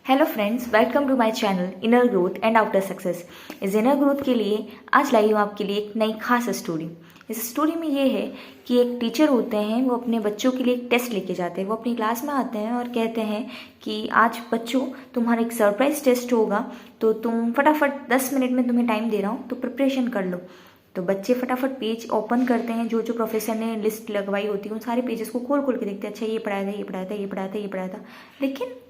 Hello friends, welcome to my channel inner growth and outer success. इस inner growth के लिए आज लाई हूँ आपके लिए एक नई खास स्टोरी। इस स्टोरी में ये है कि एक टीचर होते हैं, वो अपने बच्चों के लिए एक टेस्ट लेके जाते हैं। वो अपनी क्लास में आते हैं और कहते हैं कि आज बच्चों तुम्हारा एक सरप्राइज टेस्ट होगा, तो तुम फटाफट 10 मिनट में तुम्हें टाइम दे रहा हूँ, तो प्रिपरेशन कर लो। तो बच्चे फटाफट पेज ओपन करते हैं, जो जो प्रोफेसर ने लिस्ट लगवाई होती है उन सारे पेजेस को खोल खोल के देखते हैं। अच्छा, ये पढ़ाया था, ये पढ़ाया था, ये पढ़ाया था, ये पढ़ाया था। लेकिन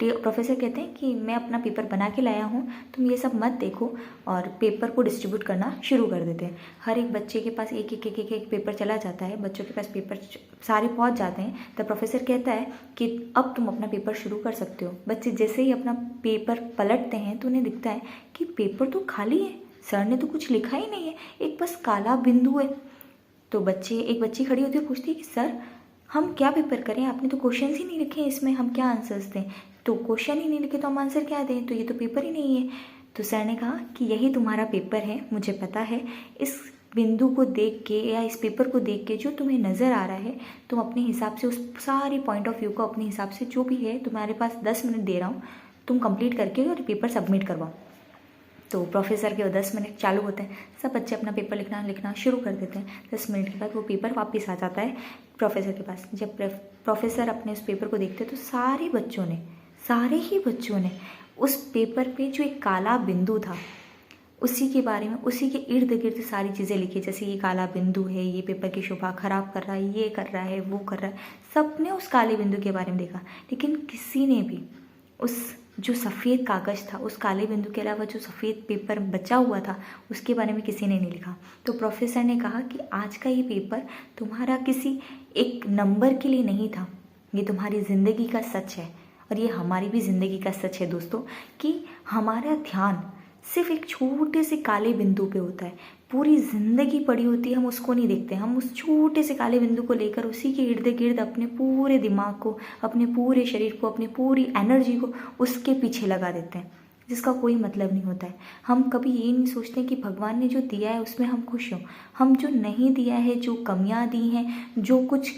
प्रोफेसर कहते हैं कि मैं अपना पेपर बना के लाया हूँ, तुम ये सब मत देखो, और पेपर को डिस्ट्रीब्यूट करना शुरू कर देते हैं। हर एक बच्चे के पास एक एक एक एक एक पेपर चला जाता है, बच्चों के पास पेपर सारे पहुँच जाते हैं। तब प्रोफेसर कहता है कि अब तुम अपना पेपर शुरू कर सकते हो। बच्चे जैसे ही अपना पेपर पलटते हैं तो उन्हें दिखता है कि पेपर तो खाली है, सर ने तो कुछ लिखा ही नहीं है, एक बस काला बिंदु है। तो एक बच्ची खड़ी होती है, पूछती है कि सर हम क्या पेपर करें, आपने तो क्वेश्चंस ही नहीं लिखे, इसमें हम क्या आंसर्स दें। तो क्वेश्चन ही नहीं लिखे तो हम आंसर क्या दें, तो ये तो पेपर ही नहीं है। तो सर ने कहा कि यही तुम्हारा पेपर है, मुझे पता है। इस बिंदु को देख के या इस पेपर को देख के जो तुम्हें नज़र आ रहा है, तुम अपने हिसाब से उस सारे पॉइंट ऑफ व्यू को अपने हिसाब से जो भी है, तुम्हारे पास 10 मिनट दे रहा हूँ, तुम कंप्लीट करके और पेपर सबमिट करवाओ। तो प्रोफेसर के वो 10 मिनट चालू होते हैं, सब बच्चे अपना पेपर लिखना शुरू कर देते हैं। 10 मिनट के बाद वो पेपर वापस आ जाता है प्रोफेसर के पास। जब प्रोफेसर अपने उस पेपर को देखते हैं तो सारे ही बच्चों ने उस पेपर पे जो एक काला बिंदु था उसी के बारे में, उसी के इर्द गिर्द सारी चीज़ें लिखी, जैसे ये काला बिंदु है, ये पेपर की शोभा खराब कर रहा है, ये कर रहा है, वो कर रहा है। सब ने उस काले बिंदु के बारे में देखा, लेकिन किसी ने भी उस जो सफ़ेद कागज़ था, उस काले बिंदु के अलावा जो सफ़ेद पेपर बचा हुआ था, उसके बारे में किसी ने नहीं लिखा। तो प्रोफेसर ने कहा कि आज का ये पेपर तुम्हारा किसी एक नंबर के लिए नहीं था, ये तुम्हारी ज़िंदगी का सच है, और ये हमारी भी ज़िंदगी का सच है दोस्तों, कि हमारा ध्यान सिर्फ एक छोटे से काले बिंदु पे होता है। पूरी ज़िंदगी पड़ी होती है, हम उसको नहीं देखते। हम उस छोटे से काले बिंदु को लेकर उसी के इर्द गिर्द अपने पूरे दिमाग को, अपने पूरे शरीर को, अपनी पूरी एनर्जी को उसके पीछे लगा देते हैं, जिसका कोई मतलब नहीं होता है। हम कभी ये नहीं सोचते कि भगवान ने जो दिया है उसमें हम खुश हों। हम जो नहीं दिया है, जो कमियां दी हैं, जो कुछ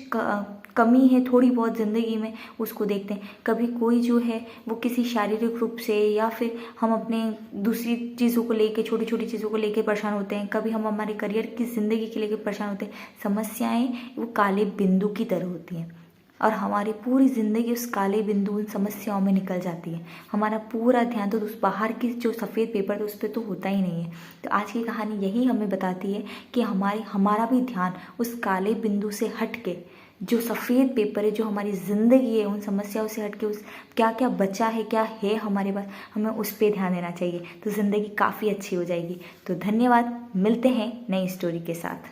कमी है थोड़ी बहुत ज़िंदगी में, उसको देखते हैं। कभी कोई जो है वो किसी शारीरिक रूप से, या फिर हम अपने दूसरी चीज़ों को लेके, छोटी छोटी चीज़ों को लेके परेशान होते हैं। कभी हम हमारे करियर की ज़िंदगी के लेके परेशान होते हैं। समस्याएं वो काले बिंदु की तरह होती हैं, और हमारी पूरी ज़िंदगी उस काले बिंदु, उन समस्याओं में निकल जाती है। हमारा पूरा ध्यान तो उस बाहर की जो सफ़ेद पेपर था उस पर तो होता ही नहीं है। तो आज की कहानी यही हमें बताती है कि हमारा भी ध्यान उस काले बिंदु से हट के, जो सफ़ेद पेपर है, जो हमारी ज़िंदगी है, उन समस्याओं से हट के उस क्या क्या बचा है, क्या है हमारे पास, हमें उस पर ध्यान देना चाहिए। तो ज़िंदगी काफ़ी अच्छी हो जाएगी। तो धन्यवाद, मिलते हैं नई स्टोरी के साथ।